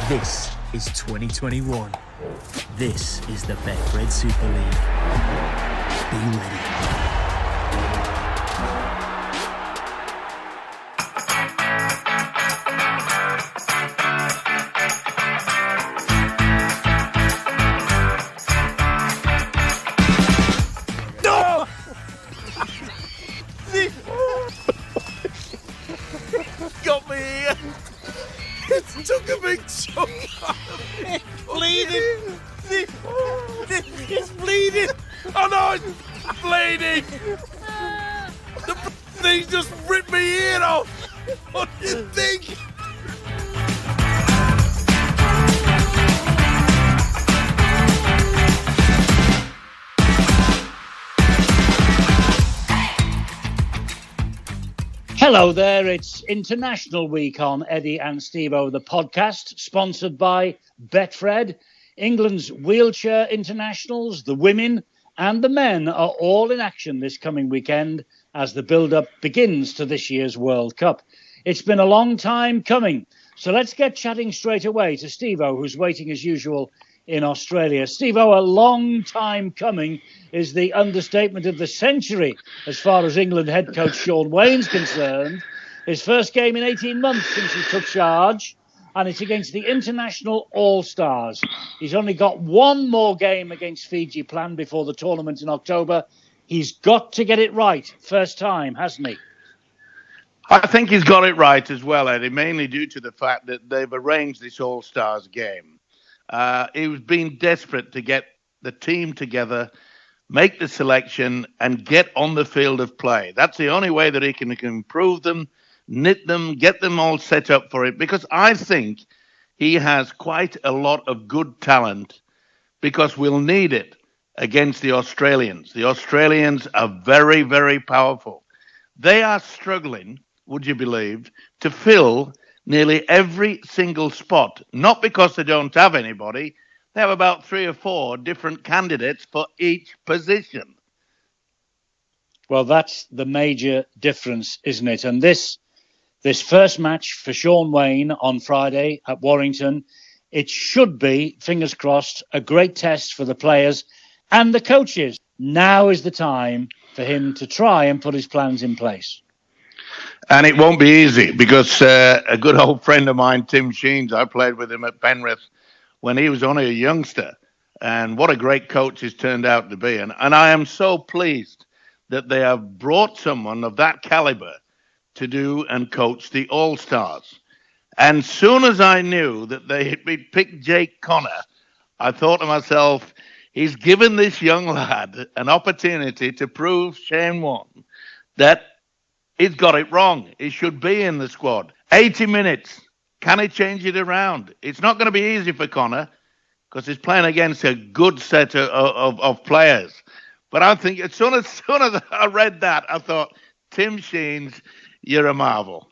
This is 2021. This is the Betfred Super League. Be ready. Got me here. It took a big chunk out of it. Bleeding. It's bleeding. Oh no, it's bleeding. The thing just ripped my ear off. What do you think? Hello there, it's International Week on Eddie and Stevo, the podcast, sponsored by Betfred. England's wheelchair internationals, the women and the men are all in action this coming weekend as the build-up begins to this year's World Cup. It's been a long time coming, so let's get chatting straight away to Stevo, who's waiting as usual in Australia. Stevo, a long time coming is the understatement of the century as far as England head coach Shaun Wane's concerned. His first game in 18 months since he took charge, and it's against the international all-stars. He's only got one more game against Fiji planned before the tournament in October. He's got to get it right first time, hasn't he? I think he's got it right as well, Eddie, mainly due to the fact that they've arranged this all-stars game. He's been desperate to get the team together, make the selection, and get on the field of play. That's the only way that he can improve them, knit them, get them all set up for it, because I think he has quite a lot of good talent, because we'll need it against the Australians. The Australians are very, very powerful. They are struggling, would you believe, to fill nearly every single spot, not because they don't have anybody. They have about 3 or 4 different candidates for each position. Well, that's the major difference, isn't it? And this first match for Shaun Wane on Friday at Warrington, it should be, fingers crossed, a great test for the players and the coaches. Now is the time for him to try and put his plans in place. And it won't be easy because a good old friend of mine, Tim Sheens, I played with him at Penrith when he was only a youngster. And what a great coach he's turned out to be. And I am so pleased that they have brought someone of that caliber to do and coach the All-Stars. And soon as I knew that they had picked Jake Connor, I thought to myself, he's given this young lad an opportunity to prove Shane Warne that he's got it wrong. He should be in the squad. 80 minutes. Can he change it around? It's not going to be easy for Connor because he's playing against a good set of players. But I think as soon as I read that, I thought, Tim Sheens, you're a marvel.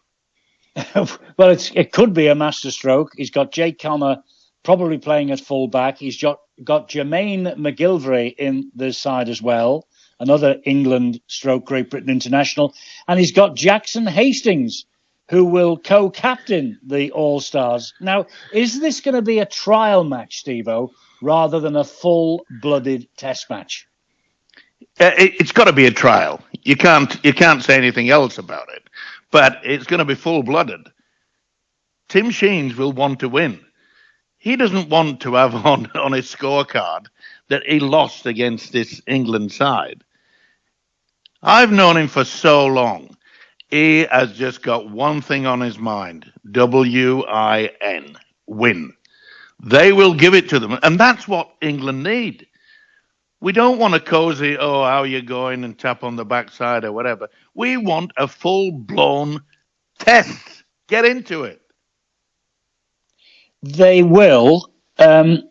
Well, it could be a masterstroke. He's got Jake Connor probably playing at full-back. He's got Jermaine McGilvray in the side as well, another England / Great Britain international. And he's got Jackson Hastings, who will co-captain the All-Stars. Now, is this going to be a trial match, Stevo, rather than a full-blooded test match? It's got to be a trial. You can't say anything else about it. But it's going to be full-blooded. Tim Sheens will want to win. He doesn't want to have on his scorecard that he lost against this England side. I've known him for so long. He has just got one thing on his mind. W-I-N. Win. They will give it to them. And that's what England need. We don't want a cozy, how you going, and tap on the backside or whatever. We want a full-blown test. Get into it. They will. There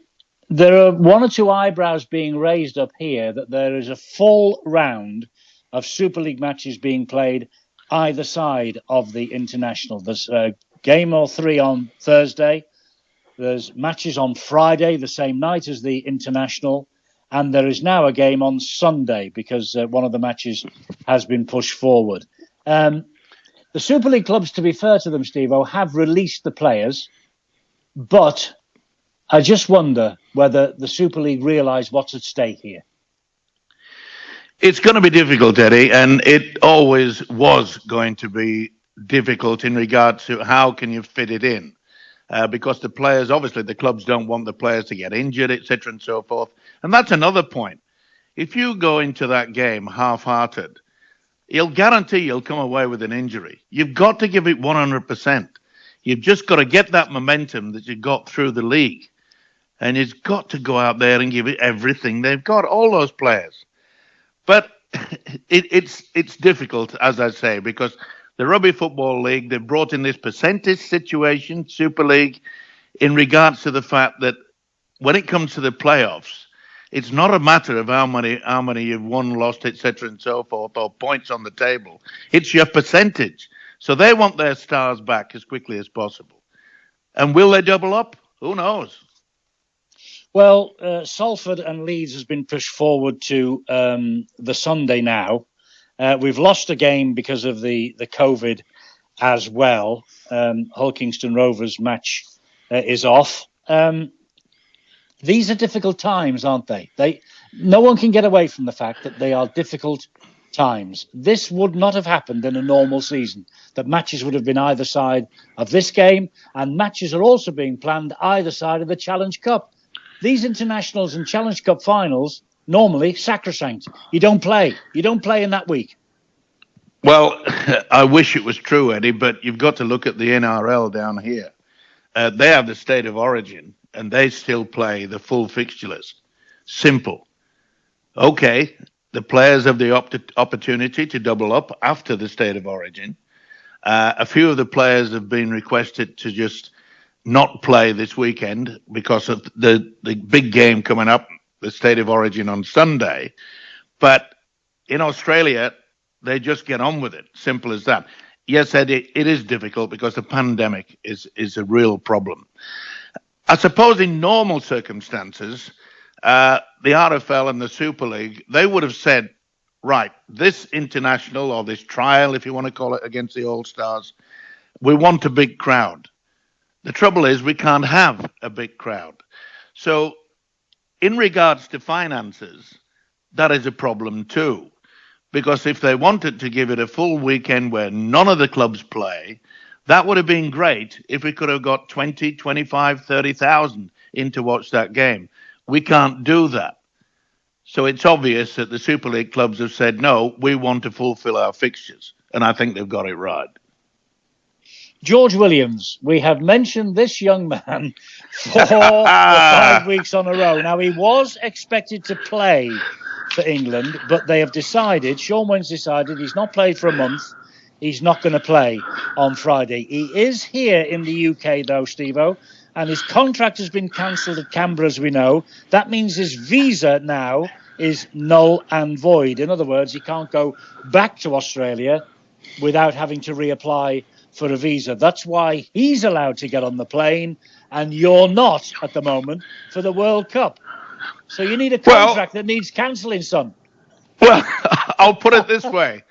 are 1 or 2 eyebrows being raised up here that there is a full round of Super League matches being played either side of the international. There's a game or 3 on Thursday. There's matches on Friday, the same night as the international. And there is now a game on Sunday because one of the matches has been pushed forward. The Super League clubs, to be fair to them, Stevo, have released the players. But I just wonder whether the Super League realise what's at stake here. It's going to be difficult, Eddie, and it always was going to be difficult in regards to how can you fit it in. Because the players, obviously, the clubs don't want the players to get injured, etc., and so forth. And that's another point. If you go into that game half-hearted, he'll guarantee you'll come away with an injury. You've got to give it 100%. You've just got to get that momentum that you got through the league. And you've got to go out there and give it everything they've got, all those players. But it's difficult, as I say, because the Rugby Football League, they've brought in this percentage situation, Super League, in regards to the fact that when it comes to the playoffs, it's not a matter of how many you've won, lost, etc., and so forth, or points on the table. It's your percentage. So they want their stars back as quickly as possible. And will they double up? Who knows? Well, Salford and Leeds has been pushed forward to the Sunday now. We've lost a game because of the COVID as well. Hull Kingston Rovers match is off. These are difficult times, aren't they? No one can get away from the fact that they are difficult times. This would not have happened in a normal season, that matches would have been either side of this game, and matches are also being planned either side of the Challenge Cup. These internationals and Challenge Cup finals, normally sacrosanct. You don't play in that week. Well, I wish it was true, Eddie, but you've got to look at the NRL down here. They have the state of origin, and they still play the full fixture list. Simple. Okay, the players have the opportunity to double up after the state of origin. A few of the players have been requested to just not play this weekend because of the big game coming up, the state of origin on Sunday. But in Australia, they just get on with it. Simple as that. Yes, Eddie, it is difficult because the pandemic is a real problem. I suppose in normal circumstances, the RFL and the Super League, they would have said, right, this international or this trial, if you want to call it, against the All-Stars, we want a big crowd. The trouble is we can't have a big crowd. So in regards to finances, that is a problem too. Because if they wanted to give it a full weekend where none of the clubs play, that would have been great if we could have got 20, 25, 30,000 in to watch that game. We can't do that. So it's obvious that the Super League clubs have said, no, we want to fulfill our fixtures. And I think they've got it right. George Williams, we have mentioned this young man for 5 weeks on a row. Now, he was expected to play for England, but they have decided, Sean Wayne's decided, he's not played for a month. He's not going to play on Friday. He is here in the UK, though, Stevo, and his contract has been cancelled at Canberra, as we know. That means his visa now is null and void. In other words, he can't go back to Australia without having to reapply for a visa. That's why he's allowed to get on the plane and you're not at the moment for the World Cup. So you need a contract that needs cancelling, son. Well, I'll put it this way.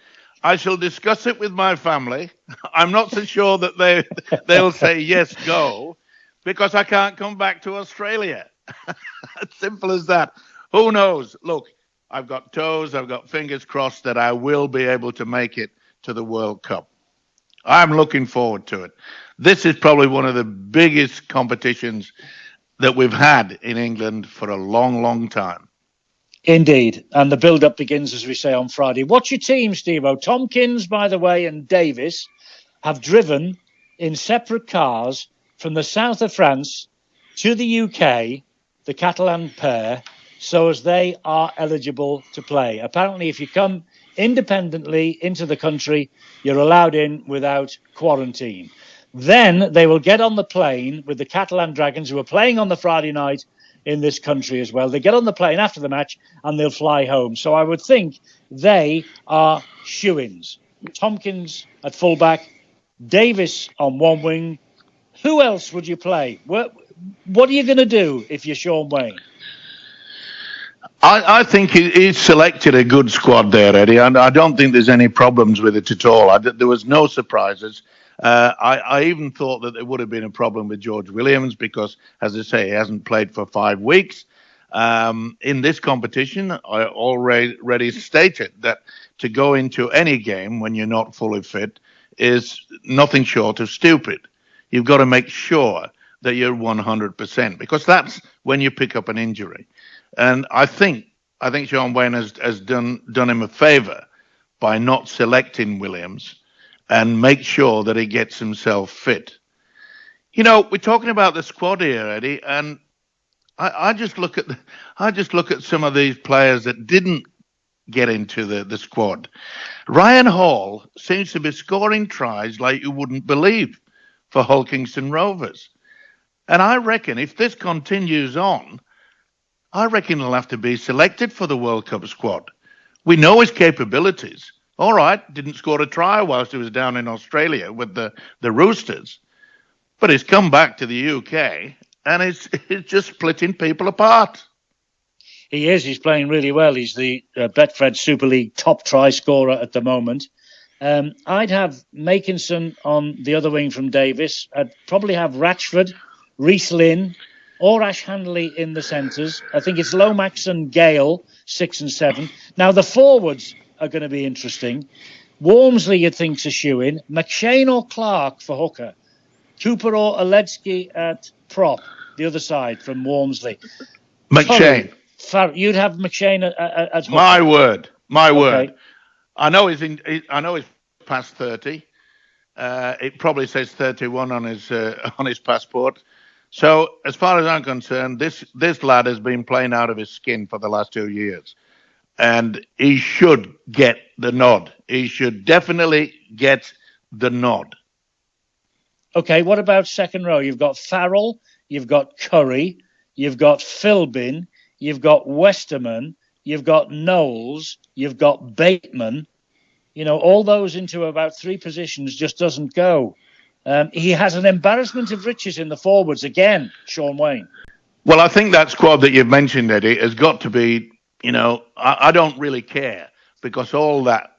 I shall discuss it with my family. I'm not so sure that they'll say, yes, go, because I can't come back to Australia. Simple as that. Who knows? Look, I've got toes, I've got fingers crossed that I will be able to make it to the World Cup. I'm looking forward to it. This is probably one of the biggest competitions that we've had in England for a long, long time. Indeed. And the build-up begins, as we say, on Friday. What's your team, Stevo? Tompkins, by the way, and Davis have driven in separate cars from the south of France to the UK, the Catalan pair, so as they are eligible to play. Apparently, if you come independently into the country, you're allowed in without quarantine. Then they will get on the plane with the Catalan Dragons, who are playing on the Friday night in this country as well. They get on the plane after the match and they'll fly home. So I would think they are shoo-ins. Tompkins at fullback, Davis on one wing. Who else would you play? What are you going to do if you're Sean Wayne? I think he's selected a good squad there, Eddie, and I don't think there's any problems with it at all. There was no surprises. I even thought that there would have been a problem with George Williams because, as I say, he hasn't played for 5 weeks. In this competition, I already stated that to go into any game when you're not fully fit is nothing short of stupid. You've got to make sure that you're 100% because that's when you pick up an injury. And I think Sean Wayne has done him a favour by not selecting Williams and make sure that he gets himself fit. We're talking about the squad here, Eddie, and I just look at some of these players that didn't get into the squad. Ryan Hall seems to be scoring tries like you wouldn't believe for Hull Kingston Rovers. And I reckon if this continues on, I reckon he'll have to be selected for the World Cup squad. We know his capabilities. All right, didn't score a try whilst he was down in Australia with the Roosters. But he's come back to the UK and he's just splitting people apart. He is. He's playing really well. He's the Betfred Super League top try scorer at the moment. I'd have Makinson on the other wing from Davis. I'd probably have Ratchford, Reece Lynn, or Ash Handley in the centres. I think it's Lomax and Gale, 6 and 7. Now, the forwards are going to be interesting. Wormsley, you'd think's a shoe-in. McShane or Clark for hooker. Cooper or Oledzki at prop, the other side from Wormsley. McShane. You'd have McShane at hooker. My word. Okay. I know he's past 30. It probably says 31 on his passport. So, as far as I'm concerned, this lad has been playing out of his skin for the last 2 years. And he should get the nod. He should definitely get the nod. Okay, what about second row? You've got Farrell, you've got Curry, you've got Philbin, you've got Westerman, you've got Knowles, you've got Bateman. All those into about 3 positions just doesn't go. He has an embarrassment of riches in the forwards again, Sean Wayne. Well, I think that squad that you've mentioned, Eddie, has got to be, I don't really care because all that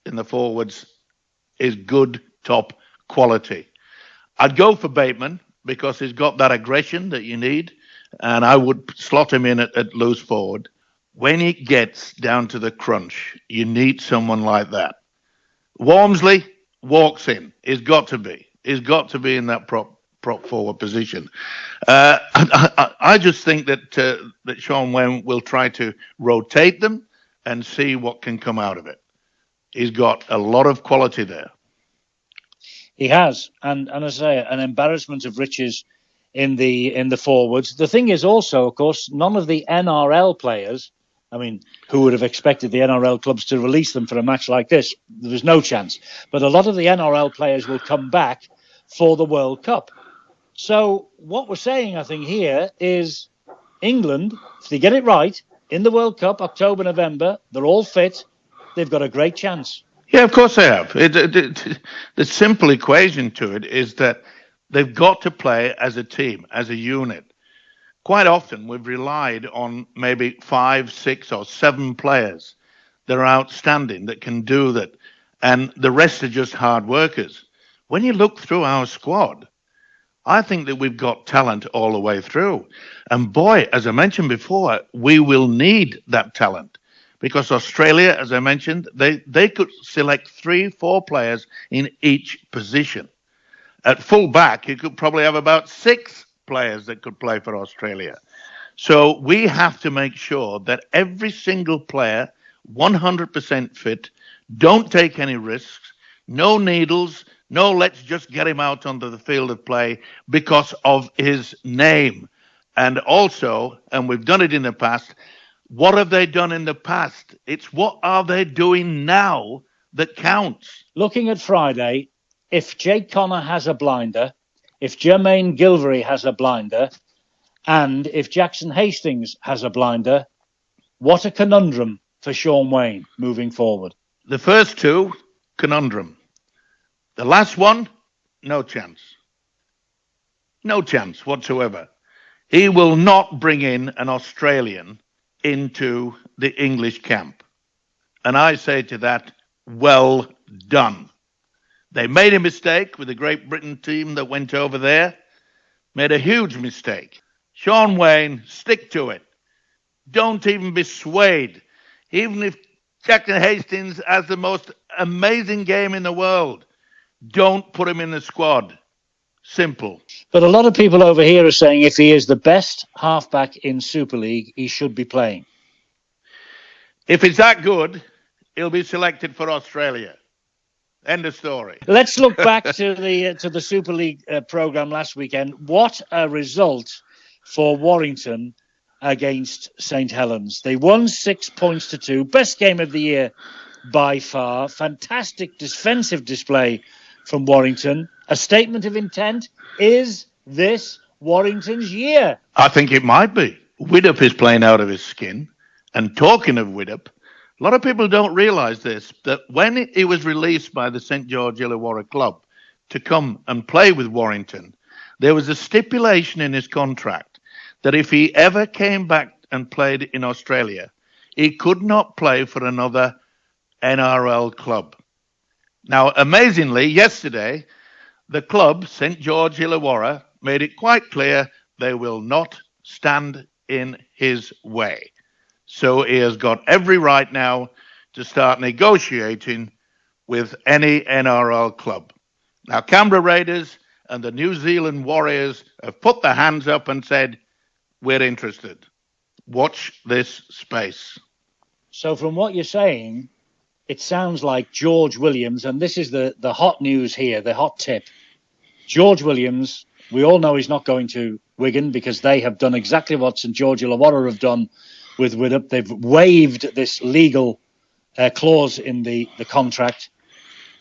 in the forwards is good, top quality. I'd go for Bateman because he's got that aggression that you need, and I would slot him in at loose forward. When it gets down to the crunch, you need someone like that. Wormsley walks in. He's got to be. He's got to be in that prop forward position. I just think that Sean Wayne will try to rotate them and see what can come out of it. He's got a lot of quality there. He has, and as I say, an embarrassment of riches in the forwards. The thing is also, of course, none of the NRL players. I mean, who would have expected the NRL clubs to release them for a match like this? There was no chance. But a lot of the NRL players will come back for the World Cup. So what we're saying, I think, here is England, if they get it right, in the World Cup, October, November, they're all fit, they've got a great chance. Yeah, of course they have. The simple equation to it is that they've got to play as a team, as a unit. Quite often, we've relied on maybe 5, 6 or 7 players that are outstanding, that can do that, and the rest are just hard workers. When you look through our squad, I think that we've got talent all the way through. And boy, as I mentioned before, we will need that talent. Because Australia, as I mentioned, they could select 3, 4 players in each position. At full back, you could probably have about 6 players that could play for Australia. So we have to make sure that every single player, 100% fit, don't take any risks, no needles, no let's just get him out onto the field of play because of his name. And also, and we've done it in the past, what have they done in the past? It's what are they doing now that counts. Looking at Friday, if Jake Connor has a blinder, if Jermaine Gilvery has a blinder, and if Jackson Hastings has a blinder, what a conundrum for Sean Wayne moving forward. The first 2, conundrum. The last one, no chance. No chance whatsoever. He will not bring in an Australian into the English camp. And I say to that, well done. They made a mistake with the Great Britain team that went over there. Made a huge mistake. Sean Wayne, stick to it. Don't even be swayed. Even if Jackson Hastings has the most amazing game in the world, don't put him in the squad. Simple. But a lot of people over here are saying if he is the best halfback in Super League, he should be playing. If he's that good, he'll be selected for Australia. End of story. Let's look back to the Super League programme last weekend. What a result for Warrington against St Helens. They won 6-2. Best game of the year by far. Fantastic defensive display from Warrington. A statement of intent. Is this Warrington's year? I think it might be. Widdop is playing out of his skin. And talking of Widdop, a lot of people don't realise this, that when he was released by the St George Illawarra club to come and play with Warrington, there was a stipulation in his contract that if he ever came back and played in Australia, he could not play for another NRL club. Now, amazingly, yesterday, the club, St George Illawarra, made it quite clear they will not stand in his way. So he has got every right now to start negotiating with any NRL club. Now, Canberra Raiders and the New Zealand Warriors have put their hands up and said, we're interested. Watch this space. So from what you're saying, it sounds like George Williams, and this is the hot news here, the hot tip. George Williams, we all know he's not going to Wigan because they have done exactly what St George Illawarra have done with Widdop. They've waived this legal clause in the contract.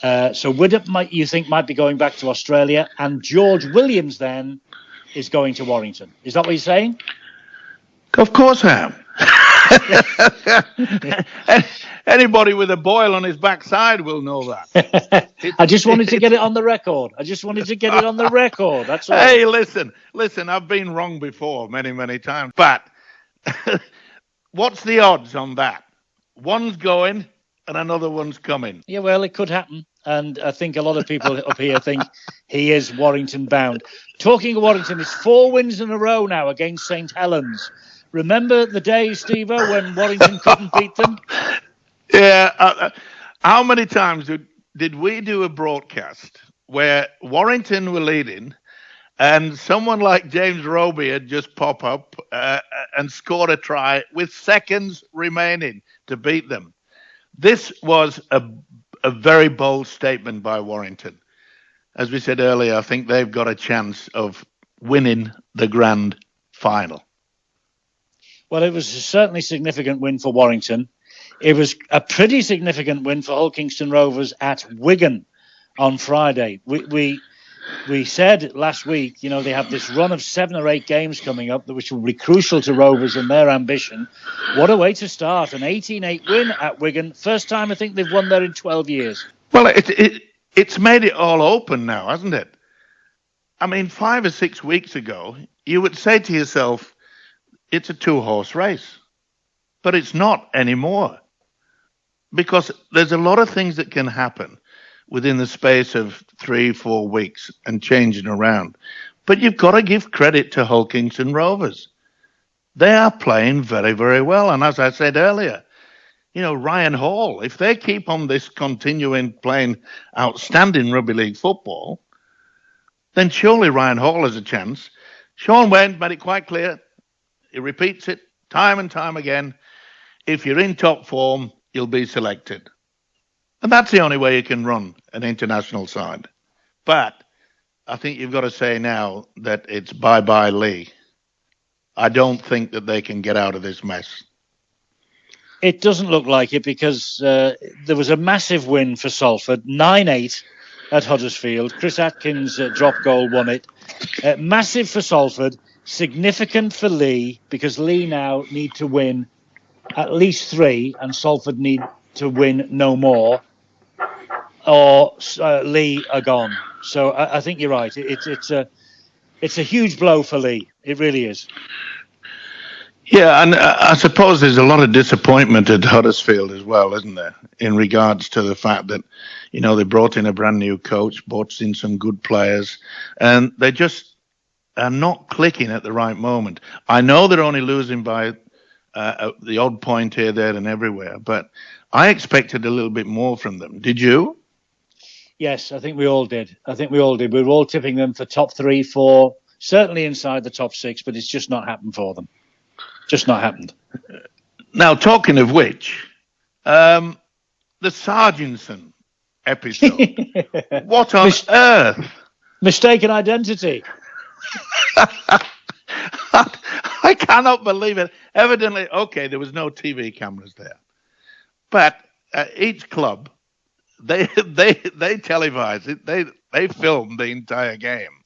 So Widdop, you think, might be going back to Australia, and George Williams then is going to Warrington. Is that what you're saying? Of course I am. Anybody with a boil on his backside will know that. I just wanted to get it on the record. That's all. Hey, listen, I've been wrong before many times. But what's the odds on that? One's going and another one's coming. Yeah, well, it could happen. And I think a lot of people up here think he is Warrington bound. Talking of Warrington, it's 4 wins in a row now against St Helens. Remember the days, Stevo, when Warrington couldn't beat them? Yeah. How many times did we do a broadcast where Warrington were leading and someone like James Roby had just pop up and scored a try with seconds remaining to beat them? This was a very bold statement by Warrington. As we said earlier, I think they've got a chance of winning the grand final. Well, it was a certainly significant win for Warrington. It was a pretty significant win for Hull Kingston Rovers at Wigan on Friday. We said last week, they have this run of 7 or 8 games coming up, which will be crucial to Rovers and their ambition. What a way to start. An 18-8 win at Wigan. First time I think they've won there in 12 years. Well, it's made it all open now, hasn't it? I mean, 5 or 6 weeks ago, you would say to yourself, it's a 2-horse race. But it's not anymore. Because there's a lot of things that can happen within the space of 3-4 weeks and changing around. But you've got to give credit to Hull Kingston Rovers. They are playing very, very well. And as I said earlier, Ryan Hall, if they keep on this continuing playing outstanding rugby league football, then surely Ryan Hall has a chance. Sean Wayne made it quite clear. He repeats it time and time again. If you're in top form, you'll be selected. And that's the only way you can run an international side. But I think you've got to say now that it's bye-bye Lee. I don't think that they can get out of this mess. It doesn't look like it because there was a massive win for Salford, 9-8 at Huddersfield. Chris Atkins' drop goal won it. Massive for Salford, significant for Lee because Lee now need to win at least 3 and Salford need to win no more or Lee are gone. So I think you're right. It's a huge blow for Lee. It really is. Yeah, and I suppose there's a lot of disappointment at Huddersfield as well, isn't there, in regards to the fact that, they brought in a brand new coach, brought in some good players, and they just are not clicking at the right moment. I know they're only losing by the odd point here, there, and everywhere, but I expected a little bit more from them. Did you? Yes, I think we all did. We were all tipping them for top 3, 4, certainly inside the top 6, but it's just not happened for them. Just not happened. Now, talking of which, the Sargentson episode. What on earth? Mistaken identity. I cannot believe it. Evidently, okay, there was no TV cameras there, but each club they televised it. They filmed the entire game.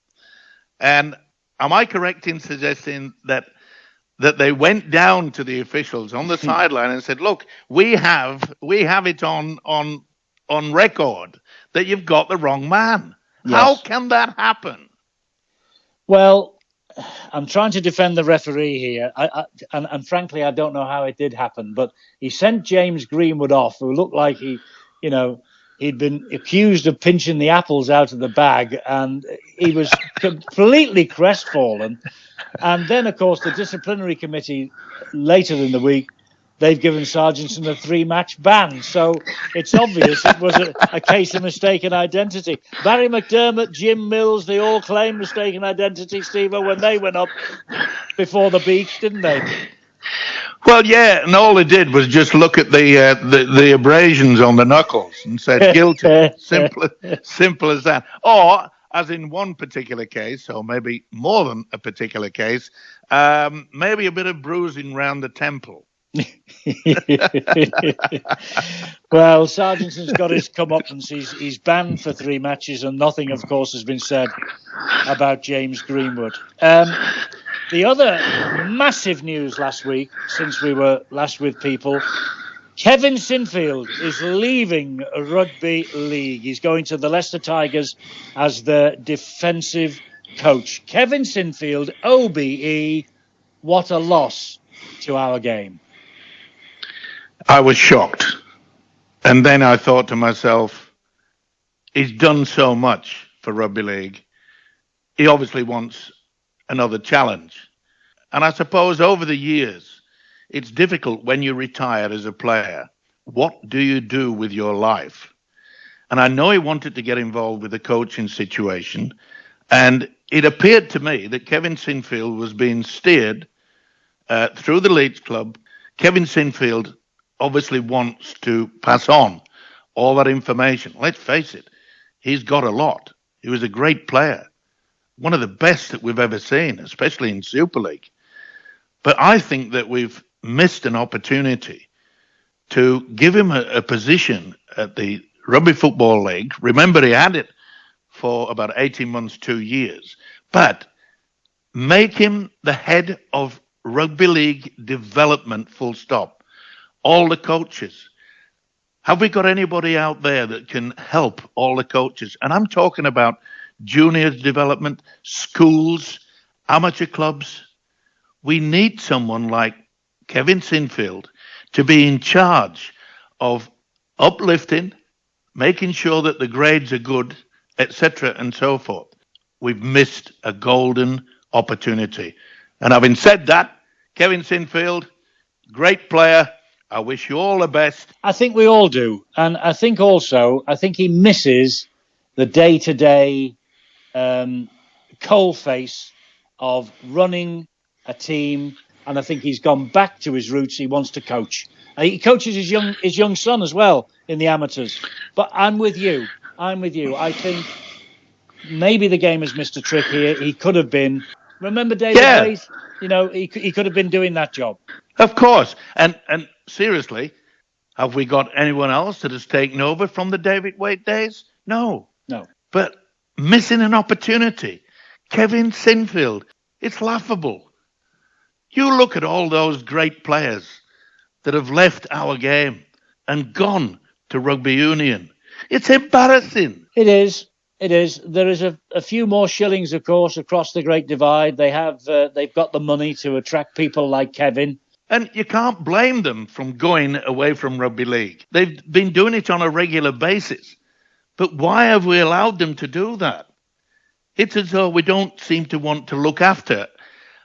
And am I correct in suggesting that they went down to the officials on the sideline and said, "Look, we have it on record that you've got the wrong man. Yes. How can that happen?" Well, I'm trying to defend the referee here, and frankly, I don't know how it did happen. But he sent James Greenwood off, who looked like he'd been accused of pinching the apples out of the bag, and he was completely crestfallen. And then, of course, the disciplinary committee later in the week, they've given Sargentson a 3-match ban. So it's obvious it was a case of mistaken identity. Barry McDermott, Jim Mills, they all claimed mistaken identity, Stevo, when they went up before the beach, didn't they? Well, yeah, and all they did was just look at the abrasions on the knuckles and said guilty. Simple as that. Or, as in one particular case, or maybe more than a particular case, maybe a bit of bruising round the temple. Well, Sargentson's got his comeuppance. He's banned for 3 matches, and nothing, of course, has been said about James Greenwood. The other massive news last week, since we were last with people, Kevin Sinfield is leaving Rugby League. He's going to the Leicester Tigers as the defensive coach. Kevin Sinfield, OBE, what a loss to our game. I was shocked. And then I thought to myself, he's done so much for Rugby League. He obviously wants another challenge. And I suppose over the years, it's difficult when you retire as a player. What do you do with your life? And I know he wanted to get involved with the coaching situation. And it appeared to me that Kevin Sinfield was being steered through the Leeds club. Kevin Sinfield obviously wants to pass on all that information. Let's face it, he's got a lot. He was a great player, one of the best that we've ever seen, especially in Super League. But I think that we've missed an opportunity to give him a position at the Rugby Football League. Remember, he had it for about 18 months, 2 years. But make him the head of Rugby League development, full stop. All the coaches. Have we got anybody out there that can help all the coaches? And I'm talking about juniors development, schools, amateur clubs. We need someone like Kevin Sinfield to be in charge of uplifting, making sure that the grades are good, etc. and so forth. We've missed a golden opportunity. And having said that, Kevin Sinfield, great player. I wish you all the best. I think we all do. And I think he misses the day-to-day coalface of running a team. And I think he's gone back to his roots. He wants to coach. He coaches his young son as well in the amateurs. But I'm with you. I think maybe the game has missed a trick here. He could have been. Remember David Hayes? He could have been doing that job. Of course. And seriously, have we got anyone else that has taken over from the David Waite days? No. But missing an opportunity. Kevin Sinfield. It's laughable. You look at all those great players that have left our game and gone to rugby union. It's embarrassing. It is. It is. There is a few more shillings, of course, across the Great Divide. They've got the money to attract people like Kevin. And you can't blame them from going away from rugby league. They've been doing it on a regular basis. But why have we allowed them to do that? It's as though we don't seem to want to look after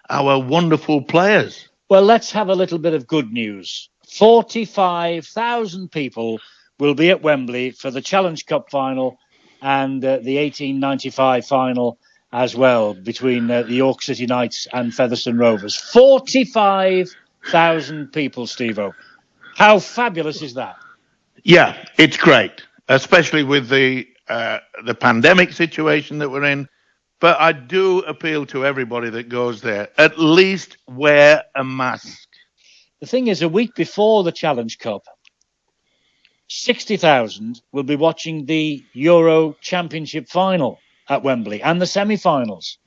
our wonderful players. Well, let's have a little bit of good news. 45,000 people will be at Wembley for the Challenge Cup final and the 1895 final as well, between the York City Knights and Featherstone Rovers. 45,000 people, Stevo. How fabulous is that? Yeah, it's great, especially with the pandemic situation that we're in. But I do appeal to everybody that goes there, at least wear a mask. The thing is, a week before the Challenge Cup, 60,000 will be watching the Euro Championship final at Wembley and the semi-finals.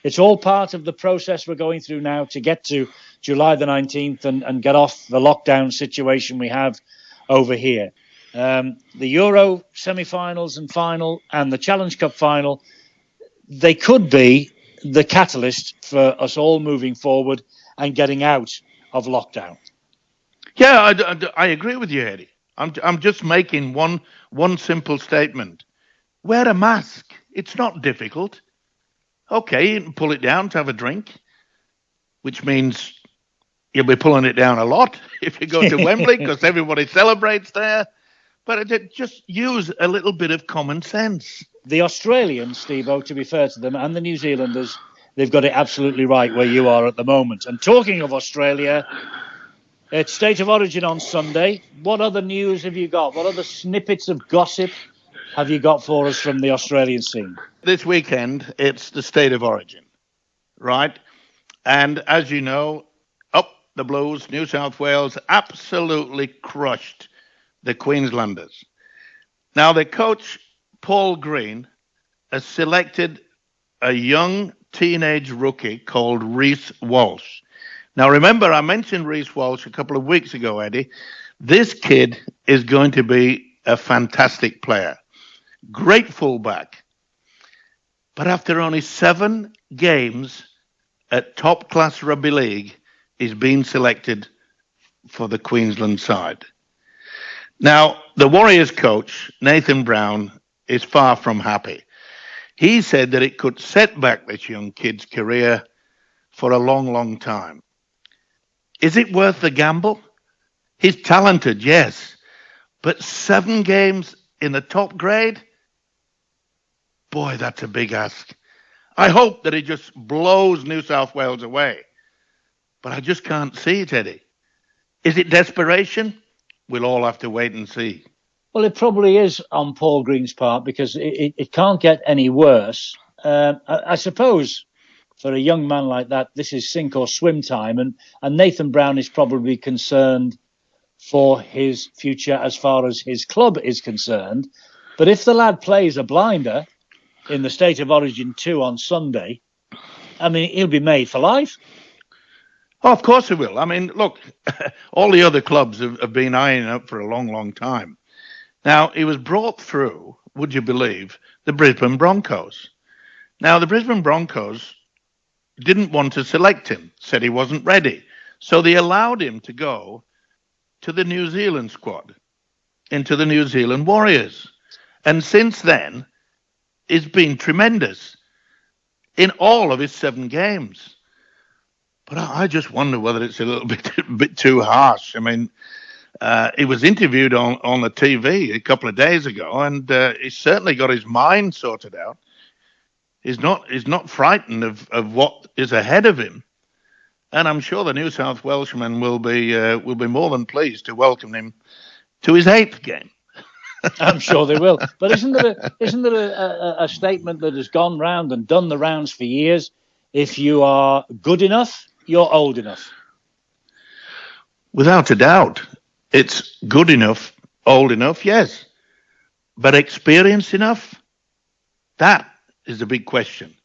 It's all part of the process we're going through now to get to July the 19th and get off the lockdown situation we have over here. The Euro semi-finals and final and the Challenge Cup final, they could be the catalyst for us all moving forward and getting out of lockdown. Yeah, I agree with you, Eddie. I'm just making one simple statement. Wear a mask. It's not difficult. Okay, you can pull it down to have a drink, which means you'll be pulling it down a lot if you go to Wembley because everybody celebrates there. But just use a little bit of common sense. The Australians, Stevo, to be fair to them, and the New Zealanders, they've got it absolutely right where you are at the moment. And talking of Australia, it's State of Origin on Sunday. What other news have you got? What other snippets of gossip have you got for us from the Australian scene? This weekend, it's the State of Origin, right? And as you know, up the Blues, New South Wales, absolutely crushed the Queenslanders. Now, their coach, Paul Green, has selected a young teenage rookie called Reece Walsh. Now, remember, I mentioned Reece Walsh a couple of weeks ago, Eddie. This kid is going to be a fantastic player. Great fullback. But after only 7 games at top-class rugby league, he's been selected for the Queensland side. Now, the Warriors coach, Nathan Brown, is far from happy. He said that it could set back this young kid's career for a long, long time. Is it worth the gamble? He's talented, yes. But 7 games in the top grade? Boy, that's a big ask. I hope that he just blows New South Wales away. But I just can't see it, Eddie. Is it desperation? We'll all have to wait and see. Well, it probably is on Paul Green's part because it can't get any worse. I suppose for a young man like that, this is sink or swim time. And Nathan Brown is probably concerned for his future as far as his club is concerned. But if the lad plays a blinder in the State of Origin 2 on Sunday, I mean, he'll be made for life. Oh, of course he will. I mean, look, all the other clubs have been eyeing up for a long, long time. Now, he was brought through, would you believe, the Brisbane Broncos. Now, the Brisbane Broncos didn't want to select him, said he wasn't ready. So they allowed him to go to the New Zealand squad, into the New Zealand Warriors. And since then, he's been tremendous in all of his 7 games. But I just wonder whether it's a little bit too harsh. I mean, he was interviewed on the TV a couple of days ago, and he's certainly got his mind sorted out. He's not frightened of what is ahead of him, and I'm sure the New South Welshmen will be more than pleased to welcome him to his 8th game. I'm sure they will. But isn't there a statement that has gone round and done the rounds for years? If you are good enough, you're old enough. Without a doubt. It's good enough, old enough, yes. But experienced enough? That is the big question.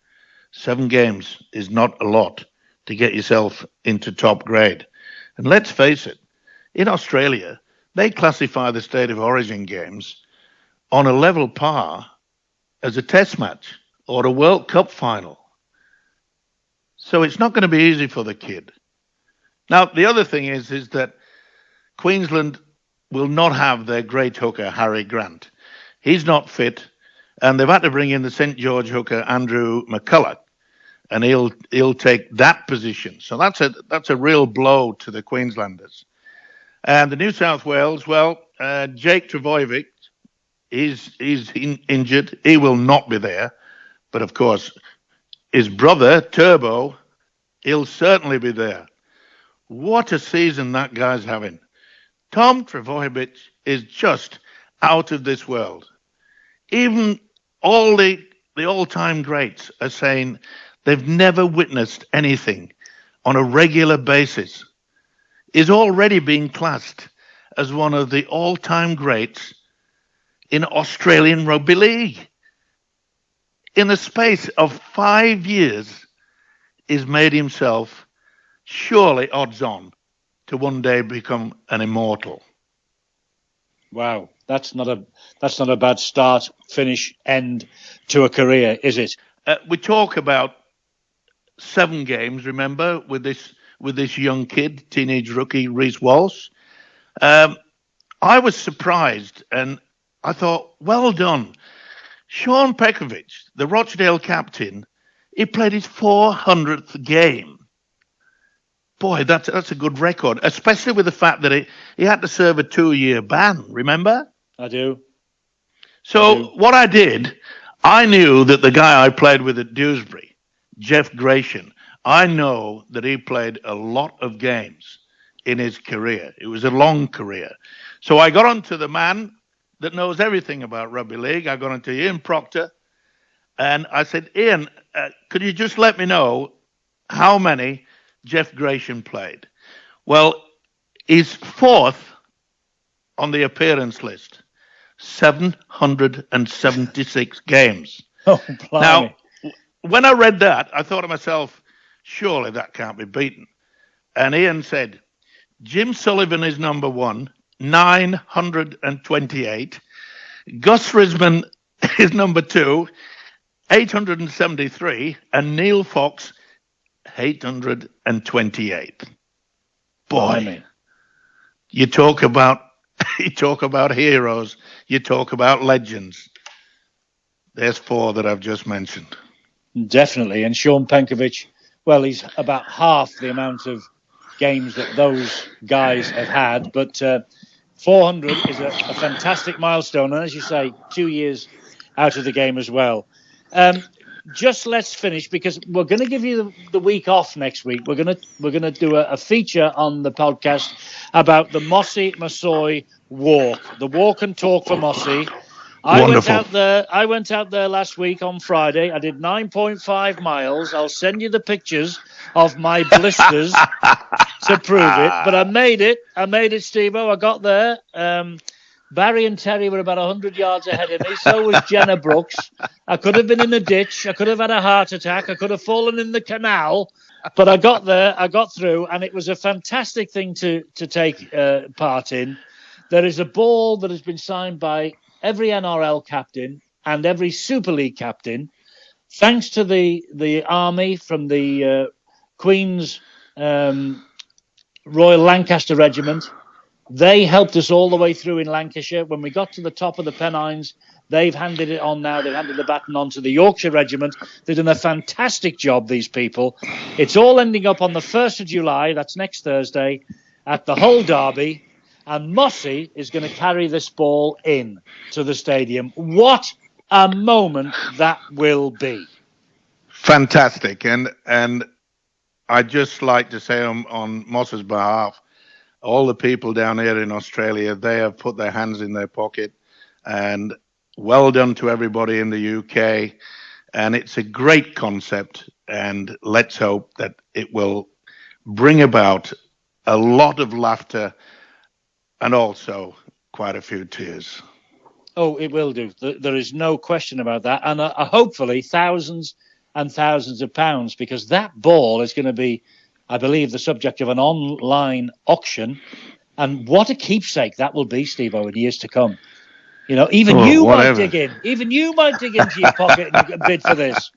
7 games is not a lot to get yourself into top grade. And let's face it, in Australia, they classify the State of Origin games on a level par as a test match or a World Cup final. So it's not going to be easy for the kid. Now, the other thing is that Queensland will not have their great hooker, Harry Grant. He's not fit, and they've had to bring in the St. George hooker, Andrew McCulloch, and he'll take that position. So that's a real blow to the Queenslanders. And the New South Wales, Jake Trbojevic, he's injured. He will not be there. But of course, his brother, Turbo, he'll certainly be there. What a season that guy's having. Tom Trbojevic is just out of this world. Even all the all-time greats are saying they've never witnessed anything on a regular basis. Is already being classed as one of the all-time greats in Australian Rugby League. In the space of 5 years, he's made himself surely odds-on to one day become an immortal. Wow, that's not a bad start, finish, end to a career, is it? We talk about 7 games, remember, with this young kid, teenage rookie Reece Walsh. I was surprised, and I thought, well done. Sean Pekovic, the Rochdale captain, he played his 400th game. Boy, that's a good record, especially with the fact that he had to serve a 2-year ban, remember? I do. So what I did, I knew that the guy I played with at Dewsbury, Jeff Gratian, I know that he played a lot of games in his career. It was a long career. So I got onto the man that knows everything about rugby league. I got onto Ian Proctor, and I said, Ian, could you just let me know how many Jeff Gratian played? Well, he's 4th on the appearance list, 776 games. Oh, blimey. Now, when I read that, I thought to myself, surely that can't be beaten. And Ian said, Jim Sullivan is number 1, 928. Gus Risman is number 2, 873. And Neil Fox, 828. Boy, you talk about heroes, you talk about legends. There's 4 that I've just mentioned. Definitely. And Sean Penkovic, well, he's about half the amount of games that those guys have had. But 400 is a fantastic milestone. And as you say, 2 years out of the game as well. Just let's finish, because we're going to give you the week off next week. We're going to do a feature on the podcast about the Mossy Masoi walk, the walk and talk for Mossy. I went out there last week on Friday. I did 9.5 miles. I'll send you the pictures of my blisters to prove it. But I made it, Stevo. I got there. Barry and Terry were about 100 yards ahead of me. So was Jenna Brooks. I could have been in a ditch. I could have had a heart attack. I could have fallen in the canal. But I got there. I got through. And it was a fantastic thing to take part in. There is a ball that has been signed by every NRL captain and every Super League captain. Thanks to the army from the Queen's Royal Lancaster Regiment. They helped us all the way through in Lancashire. When we got to the top of the Pennines, they've handed it on now. They've handed the baton on to the Yorkshire Regiment. They've done a fantastic job, these people. It's all ending up on the 1st of July, that's next Thursday, at the Hull Derby. And Mossy is going to carry this ball in to the stadium. What a moment that will be. Fantastic. And I'd just like to say on Moss's behalf, all the people down here in Australia, they have put their hands in their pocket, and well done to everybody in the UK. And it's a great concept, and let's hope that it will bring about a lot of laughter and also quite a few tears. Oh, it will do. There is no question about that. And hopefully thousands and thousands of pounds, because that ball is going to be, I believe, the subject of an online auction. And what a keepsake that will be, Stevo, in years to come. You know, even you whatever. might dig in. Even you might dig into your pocket and bid for this.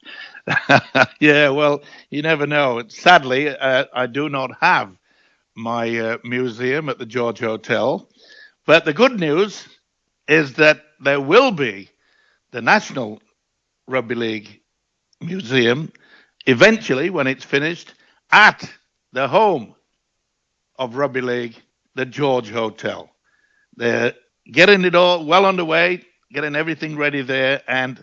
Yeah, well, you never know. Sadly, I do not have my museum at the George Hotel. But the good news is that there will be the National Rugby League Museum eventually, when it's finished, at the home of Rugby League, the George Hotel. They're getting it all well underway, getting everything ready there. And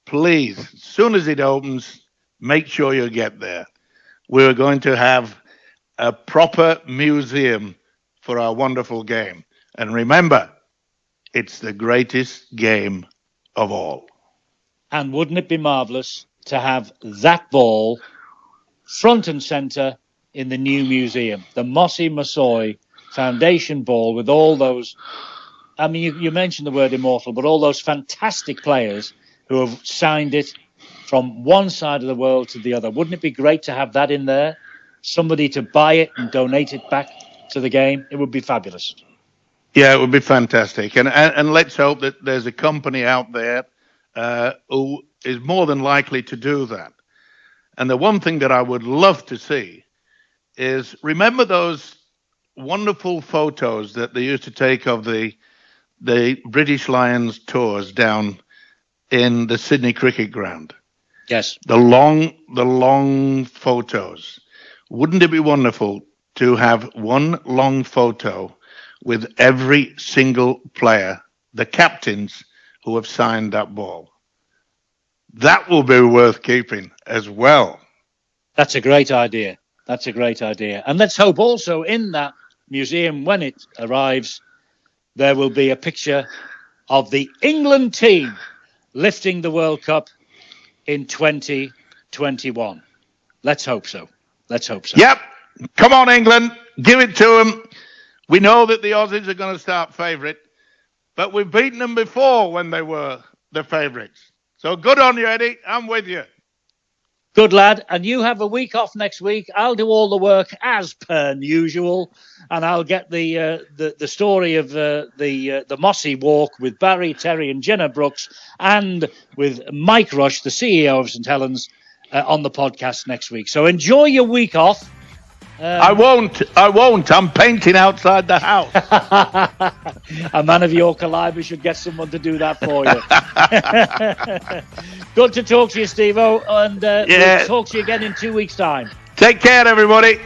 please, as soon as it opens, make sure you get there. We're going to have a proper museum for our wonderful game. And remember, it's the greatest game of all. And wouldn't it be marvellous to have that ball front and centre in the new museum? The Mossy Massoy Foundation ball with all those, I mean, you mentioned the word immortal, but all those fantastic players who have signed it from one side of the world to the other. Wouldn't it be great to have that in there? Somebody to buy it and donate it back to the game? It would be fabulous. Yeah, it would be fantastic. And let's hope that there's a company out there who is more than likely to do that. And the one thing that I would love to see is, remember those wonderful photos that they used to take of the British Lions tours down in the Sydney Cricket Ground? Yes. The long photos. Wouldn't it be wonderful to have one long photo with every single player, the captains who have signed that ball? That will be worth keeping as well. That's a great idea. That's a great idea. And let's hope also in that museum, when it arrives, there will be a picture of the England team lifting the World Cup in 2021. Let's hope so. Let's hope so. Yep. Come on, England. Give it to them. We know that the Aussies are going to start favourite, but we've beaten them before when they were the favourites. So good on you, Eddie. I'm with you. Good lad. And you have a week off next week. I'll do all the work as per usual, and I'll get the story of the Mossy Walk with Barry, Terry, and Jenna Brooks, and with Mike Rush, the CEO of St Helens, on the podcast next week. So enjoy your week off. I won't. I'm painting outside the house. A man of your calibre should get someone to do that for you. Good to talk to you, Stevo, and we'll talk to you again in 2 weeks' time. Take care, everybody.